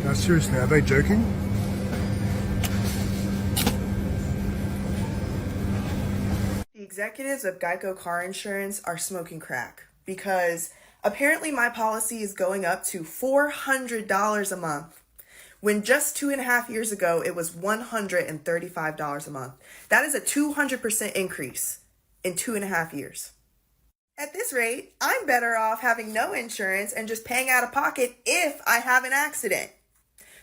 Now seriously, are they joking? The executives of Geico Car Insurance are smoking crack because apparently my policy is going up to $400 a month when just 2.5 years ago it was $135 a month. That is a 200% increase in 2.5 years. At this rate, I'm better off having no insurance and just paying out of pocket if I have an accident.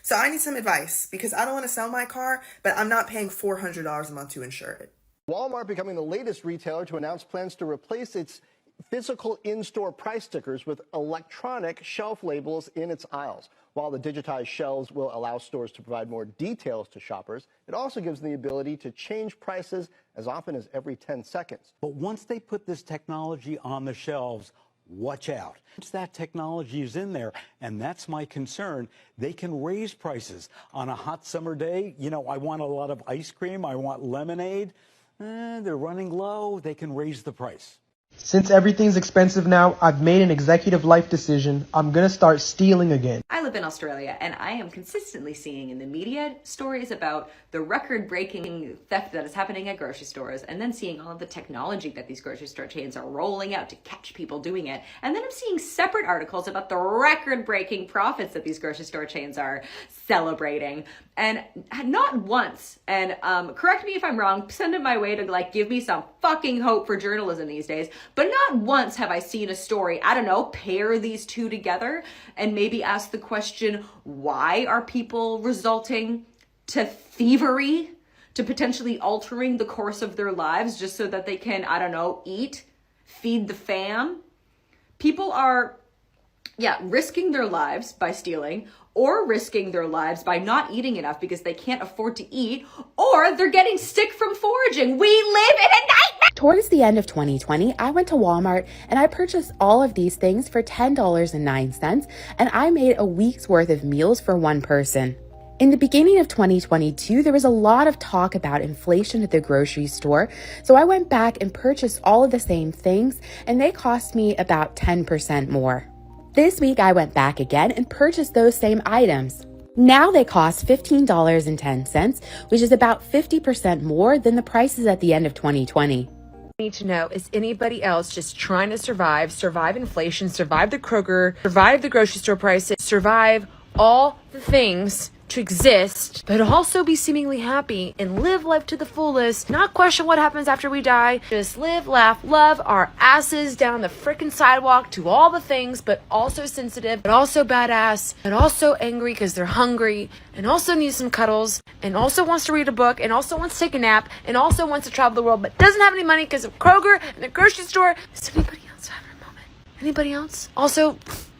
So I need some advice because I don't want to sell my car, but I'm not paying $400 a month to insure it. Walmart becoming the latest retailer to announce plans to replace its physical in-store price stickers with electronic shelf labels in its aisles. While the digitized shelves will allow stores to provide more details to shoppers, it also gives them the ability to change prices as often as every 10 seconds. But once they put this technology on the shelves, watch out. Once that technology is in there, and that's my concern, they can raise prices. On a hot summer day, you know, I want a lot of ice cream, I want lemonade. They're running low, they can raise the price. Since everything's expensive now, I've made an executive life decision. I'm gonna start stealing again. I live in Australia, and I am consistently seeing in the media stories about the record-breaking theft that is happening at grocery stores, and then seeing all of the technology that these grocery store chains are rolling out to catch people doing it. And then I'm seeing separate articles about the record-breaking profits that these grocery store chains are celebrating. And not once, and correct me if I'm wrong, send it my way to like give me some fucking hope for journalism these days, but not once have I seen a story, I don't know, pair these two together and maybe ask the question, why are people resulting to thievery, to potentially altering the course of their lives just so that they can, I don't know, eat, feed the fam? People are, risking their lives by stealing, or risking their lives by not eating enough because they can't afford to eat, or they're getting sick from foraging. We live in a nightmare! Towards the end of 2020, I went to Walmart and I purchased all of these things for $10.09, and I made a week's worth of meals for one person. In the beginning of 2022, there was a lot of talk about inflation at the grocery store, so I went back and purchased all of the same things, and they cost me about 10% more. This week, I went back again and purchased those same items. Now they cost $15.10, which is about 50% more than the prices at the end of 2020. Need to know, is anybody else just trying to survive inflation, survive the Kroger, survive the grocery store prices, survive all the things to exist, but also be seemingly happy and live life to the fullest, not question what happens after we die, just live, laugh, love our asses down the frickin' sidewalk to all the things, but also sensitive, but also badass, but also angry because they're hungry, and also needs some cuddles, and also wants to read a book, and also wants to take a nap, and also wants to travel the world, but doesn't have any money because of Kroger and the grocery store. Does anybody else have a moment? Anybody else? Also,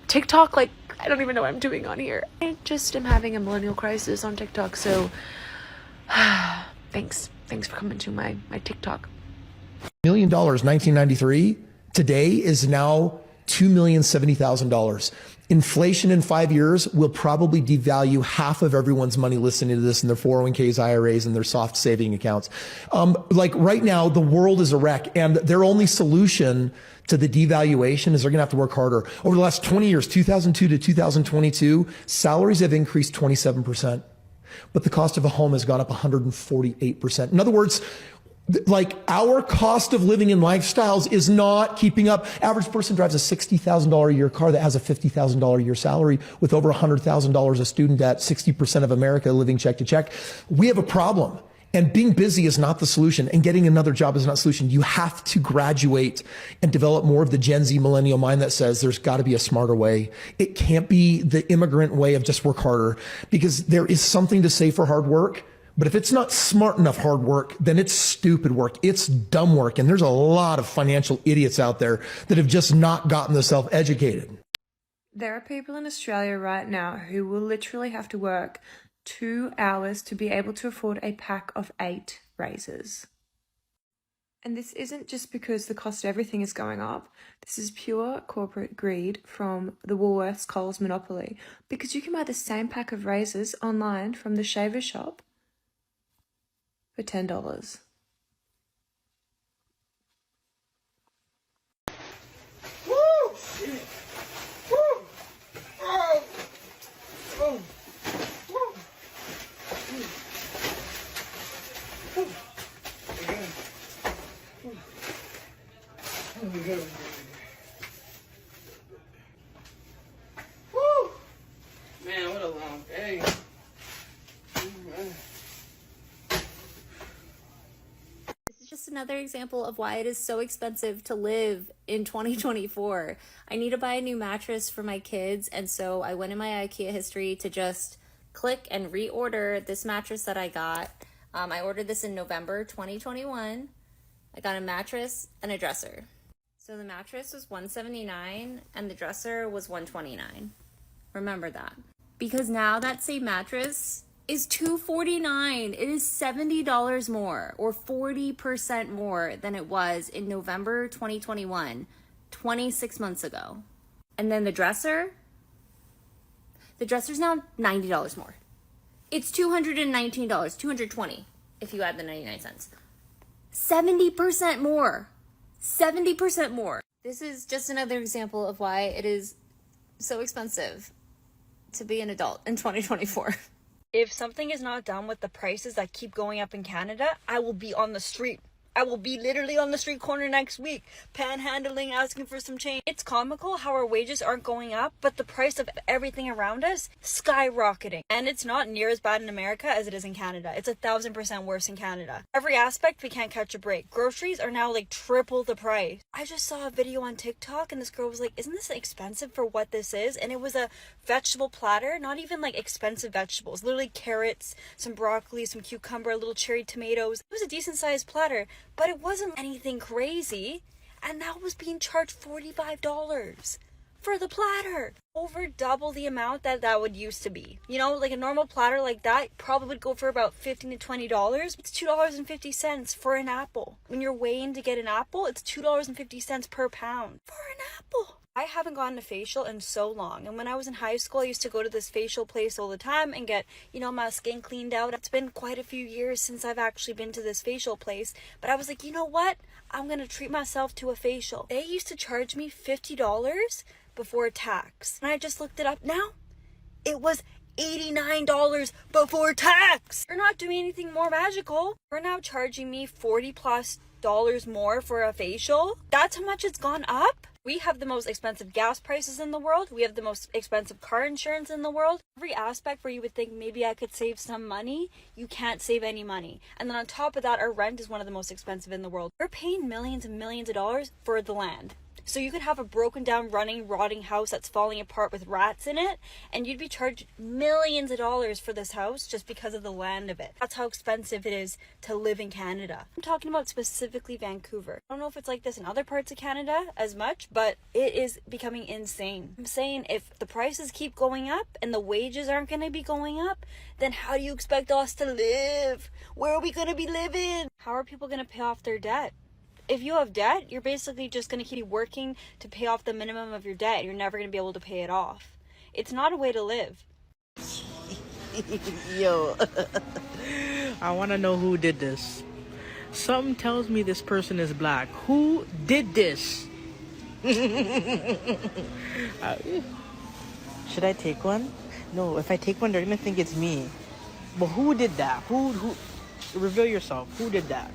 TikTok, like, I don't even know what I'm doing on here. I just am having a millennial crisis on TikTok, so thanks for coming to my TikTok. $1 million 1993 today is now $2,070,000. Inflation in 5 years will probably devalue half of everyone's money listening to this in their 401ks, IRAs, and their soft saving accounts. Like right now, the world is a wreck, and their only solution to the devaluation is they're going to have to work harder. Over the last 20 years, 2002 to 2022, salaries have increased 27%, but the cost of a home has gone up 148%. In other words, like our cost of living and lifestyles is not keeping up. Average person drives a $60,000 a year car that has a $50,000 a year salary with over $100,000 a student debt, 60% of America living check to check. We have a problem. And being busy is not the solution, and getting another job is not the solution. You have to graduate and develop more of the Gen Z millennial mind that says there's got to be a smarter way. It can't be the immigrant way of just work harder, because there is something to say for hard work. But if it's not smart enough hard work, then it's stupid work. It's dumb work. And there's a lot of financial idiots out there that have just not gotten themselves educated. There are people in Australia right now who will literally have to work 2 hours to be able to afford a pack of 8 razors. And this isn't just because the cost of everything is going up. This is pure corporate greed from the Woolworths Coles monopoly, because you can buy the same pack of razors online from the shaver shop for $10. Woo! Shit. Woo! Oh! Oh! another example of why it is so expensive to live in 2024. I need to buy a new mattress for my kids, and so I went in my IKEA history to just click and reorder this mattress that I got. I ordered this in November 2021. I got a mattress and a dresser. So the mattress was $179 and the dresser was $129. Remember that. Because now that same mattress is $249. It is $70 more, or 40% more than it was in November 2021, 26 months ago. And then the dresser's now $90 more. It's $219, $220 if you add the 99 cents. 70% more. 70% more. This is just another example of why it is so expensive to be an adult in 2024. If something is not done with the prices that keep going up in Canada, I will be on the street. I will be literally on the street corner next week, panhandling, asking for some change. It's comical how our wages aren't going up, but the price of everything around us skyrocketing. And it's not near as bad in America as it is in Canada. It's 1,000% worse in Canada. Every aspect, we can't catch a break. Groceries are now like triple the price. I just saw a video on TikTok and this girl was like, isn't this expensive for what this is? And it was a vegetable platter, not even like expensive vegetables, literally carrots, some broccoli, some cucumber, little cherry tomatoes. It was a decent sized platter, but it wasn't anything crazy. And that was being charged $45 for the platter. Over double the amount that would used to be. You know, like a normal platter like that probably would go for about $15 to $20. It's $2.50 for an apple. When you're weighing to get an apple, it's $2.50 per pound for an apple. I haven't gotten a facial in so long, and when I was in high school I used to go to this facial place all the time and get, you know, my skin cleaned out. It's been quite a few years since I've actually been to this facial place, but I was like, you know what, I'm gonna treat myself to a facial. They used to charge me $50 before tax, and I just looked it up now. It was $89 before tax. You're not doing anything more magical. You're now charging me $40+ more for a facial. That's how much it's gone up. We have the most expensive gas prices in the world. We have the most expensive car insurance in the world. Every aspect where you would think maybe I could save some money, you can't save any money. And then on top of that, our rent is one of the most expensive in the world. We're paying millions and millions of dollars for the land. So you could have a broken down, running, rotting house that's falling apart with rats in it, and you'd be charged millions of dollars for this house just because of the land of it. That's how expensive it is to live in Canada. I'm talking about specifically Vancouver. I don't know if it's like this in other parts of Canada as much, but it is becoming insane. I'm saying if the prices keep going up and the wages aren't going to be going up, then how do you expect us to live? Where are we going to be living? How are people going to pay off their debt? If you have debt, you're basically just going to keep working to pay off the minimum of your debt. You're never going to be able to pay it off. It's not a way to live. Yo, I want to know who did this. Something tells me this person is black. Who did this? Should I take one? No, if I take one, they're going to think it's me. But who did that? Who? Reveal yourself. Who did that?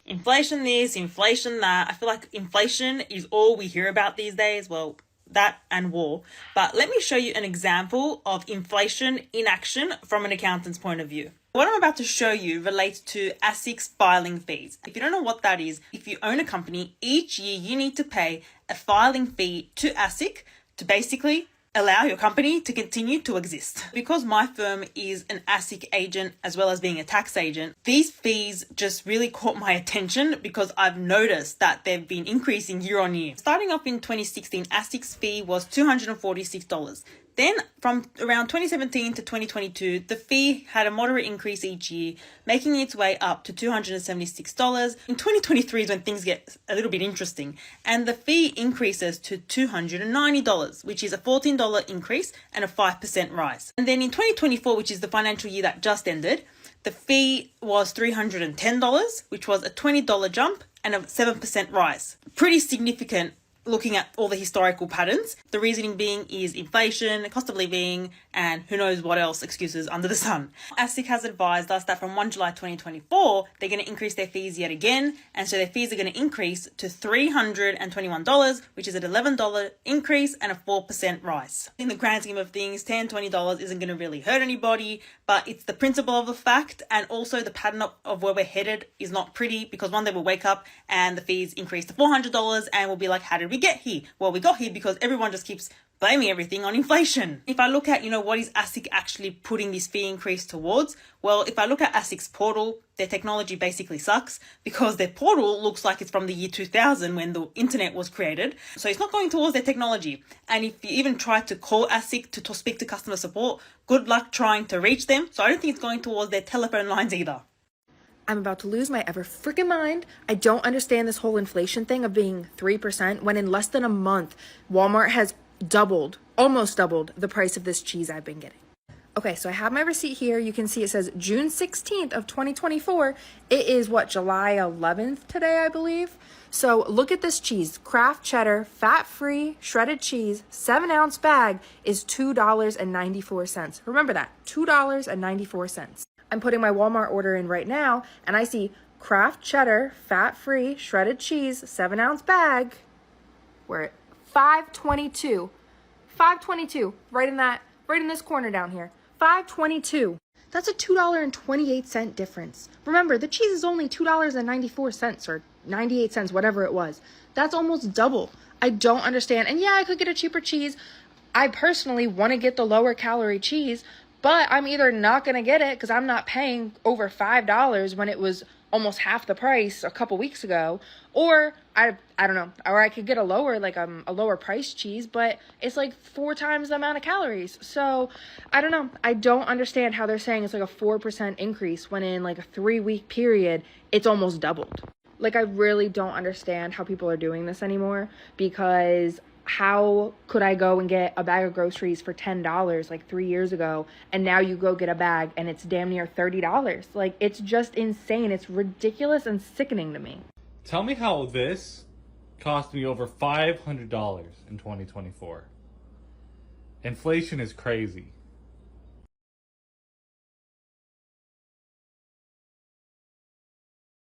Inflation this, inflation that. I feel like inflation is all we hear about these days. Well, that and war. But let me show you an example of inflation in action from an accountant's point of view. What I'm about to show you relates to ASIC's filing fees. If you don't know what that is, if you own a company, each year you need to pay a filing fee to ASIC to basically allow your company to continue to exist. Because my firm is an ASIC agent as well as being a tax agent, these fees just really caught my attention because I've noticed that they've been increasing year on year. Starting off in 2016, ASIC's fee was $246. Then from around 2017 to 2022, the fee had a moderate increase each year, making its way up to $276. In 2023 is when things get a little bit interesting, and the fee increases to $290, which is a $14 increase and a 5% rise. And then in 2024, which is the financial year that just ended, the fee was $310, which was a $20 jump and a 7% rise. Pretty significant looking at all the historical patterns. The reasoning being is inflation, cost of living, and who knows what else excuses under the sun. ASIC has advised us that from 1 July 2024, they're going to increase their fees yet again, and so their fees are going to increase to $321, which is an $11 increase and a 4% rise. In the grand scheme of things, $10, $20 isn't going to really hurt anybody, but it's the principle of the fact, and also the pattern of where we're headed is not pretty, because one day we'll wake up and the fees increase to $400 and we'll be like, how did we get here? Well, we got here because everyone just keeps blaming everything on inflation. If I look at, what is ASIC actually putting this fee increase towards? Well, if I look at ASIC's portal, their technology basically sucks because their portal looks like it's from the year 2000 when the internet was created. So it's not going towards their technology. And if you even try to call ASIC to speak to customer support, good luck trying to reach them. So I don't think it's going towards their telephone lines either. I'm about to lose my ever freaking mind. I don't understand this whole inflation thing of being 3% when in less than a month, Walmart has almost doubled the price of this cheese I've been getting. Okay, so I have my receipt here. You can see it says June 16th of 2024. It is July 11th today, I believe. So look at this cheese. Kraft cheddar, fat-free, shredded cheese, 7-ounce bag is $2.94. Remember that, $2.94. I'm putting my Walmart order in right now, and I see Kraft cheddar, fat-free, shredded cheese, 7-ounce bag. We're at $5.22. $5.22. Right in this corner down here. $5.22. That's a $2.28 difference. Remember, the cheese is only $2.94 or 98 cents, whatever it was. That's almost double. I don't understand. And yeah, I could get a cheaper cheese. I personally want to get the lower calorie cheese, but I'm either not going to get it because I'm not paying over $5 when it was almost half the price a couple weeks ago, or I don't know, or I could get a lower price cheese, but it's like 4 times the amount of calories. So I don't know. I don't understand how they're saying it's like a 4% increase when in like a 3-week period, it's almost doubled. Like, I really don't understand how people are doing this anymore, because how could I go and get a bag of groceries for $10 like 3 years ago, and now you go get a bag and it's damn near $30? Like, it's just insane. It's ridiculous and sickening to me. Tell me how this cost me over $500 in 2024. Inflation is crazy.